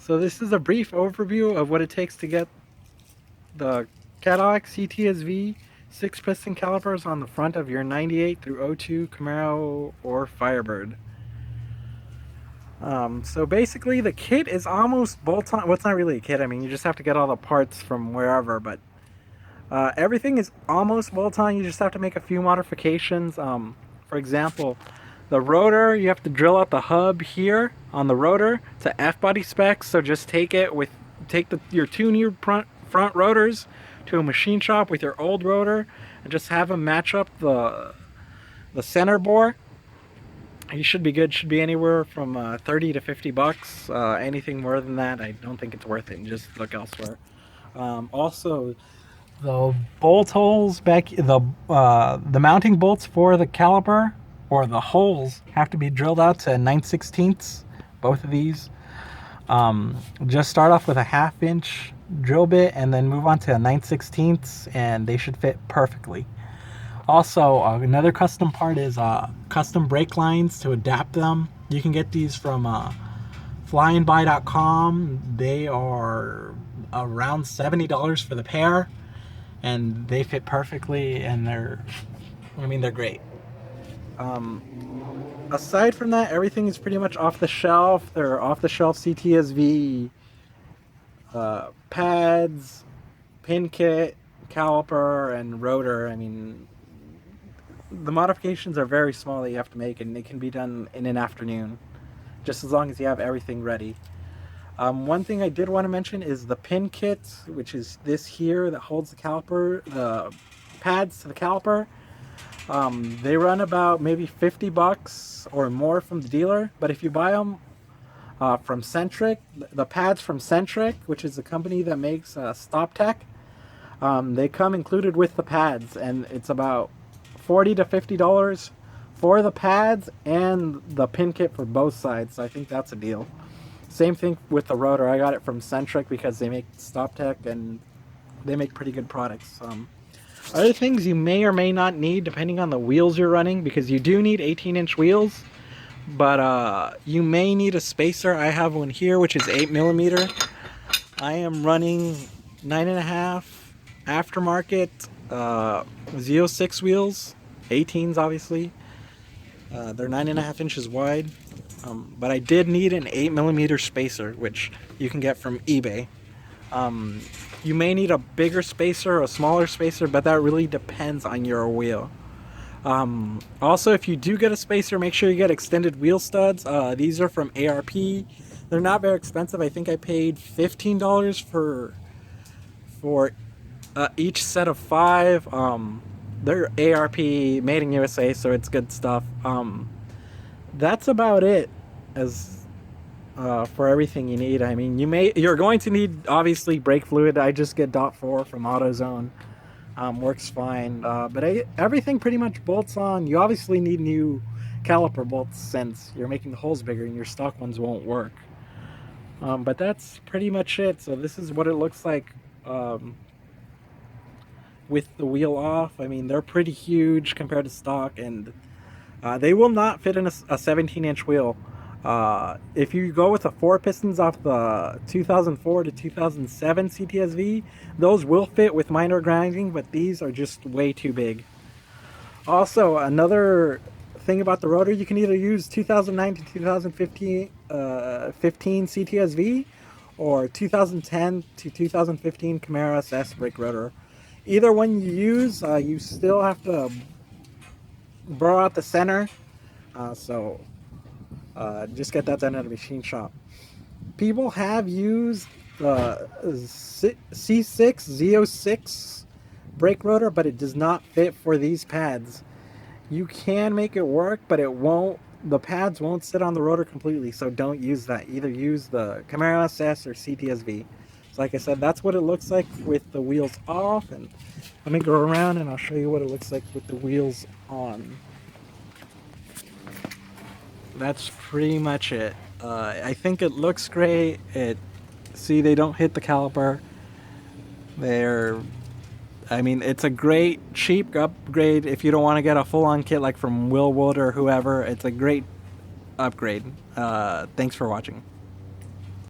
So this is a brief overview of what it takes to get the Cadillac CTS-V 6-piston calipers on the front of your 98 through 02 Camaro or Firebird. So basically the kit is almost bolt-on. Well, it's not really a kit. I mean, you just have to get all the parts from wherever, but everything is almost bolt-on. You just have to make a few modifications. For example, the rotor, you have to drill out the hub here on the rotor to F-body specs. So just take your two new front rotors to a machine shop with your old rotor and just have them match up the center bore. You should be good. Should be anywhere from 30 to 50 bucks. Anything more than that, I don't think it's worth it. Just look elsewhere. Also, the bolt holes back, the mounting bolts for the caliper, or the holes, have to be drilled out to 9/16. Both of these. Just start off with a 1/2 inch drill bit and then move on to a 9/16, and they should fit perfectly. Also, another custom part is custom brake lines to adapt them. You can get these from flyandbuy.com. They are around $70 for the pair, and they fit perfectly, and they're great. Aside from that, everything is pretty much off the shelf. They're off the shelf CTS-V pads, pin kit, caliper, and rotor. I mean, the modifications are very small that you have to make, and they can be done in an afternoon, just as long as you have everything ready. One thing I did want to mention is the pin kit, which is this here that holds the caliper, the pads to the caliper. They run about maybe 50 bucks or more from the dealer, but if you buy them from Centric, the pads from Centric, which is the company that makes StopTech, they come included with the pads, and it's about $40 to $50 for the pads and the pin kit for both sides. So I think that's a deal. Same thing with the rotor. I got it from Centric because they make StopTech and they make pretty good products. Other things you may or may not need depending on the wheels you're running, because you do need 18-inch wheels, but you may need a spacer. I have one here which is 8mm. I am running 9.5 aftermarket Z06 wheels, 18s obviously. They're 9.5 inches wide, but I did need an 8mm spacer, which you can get from eBay. You may need a bigger spacer or a smaller spacer, but that really depends on your wheel. Also, if you do get a spacer, make sure you get extended wheel studs. These are from ARP. They're not very expensive. I think I paid $15 for each set of 5. They're ARP, made in USA, so it's good stuff. That's about it for everything you need. I mean, you're going to need obviously brake fluid. I just get .4 from AutoZone. Works fine. But everything pretty much bolts on. You obviously need new caliper bolts since you're making the holes bigger and your stock ones won't work. But that's pretty much it. So this is what it looks like with the wheel off. I mean, they're pretty huge compared to stock, and they will not fit in a 17-inch wheel. If you go with the 4 pistons off the 2004 to 2007 CTS-V, those will fit with minor grinding, but these are just way too big. Also, another thing about the rotor, you can either use 2009 to 2015 CTS-V or 2010 to 2015 Camaro SS brake rotor. Either one you use, you still have to burr out the center, just get that done at a machine shop. People have used the C6 Z06 brake rotor, but it does not fit for these pads. You can make it work, but it won't. The pads won't sit on the rotor completely, so don't use that. Either use the Camaro SS or CTS-V. So like I said, that's what it looks like with the wheels off, and let me go around and I'll show you what it looks like with the wheels on. That's pretty much it. I think it looks great. See, they don't hit the caliper. It's a great cheap upgrade if you don't want to get a full-on kit like from Willwood or whoever. It's a great upgrade. Thanks for watching.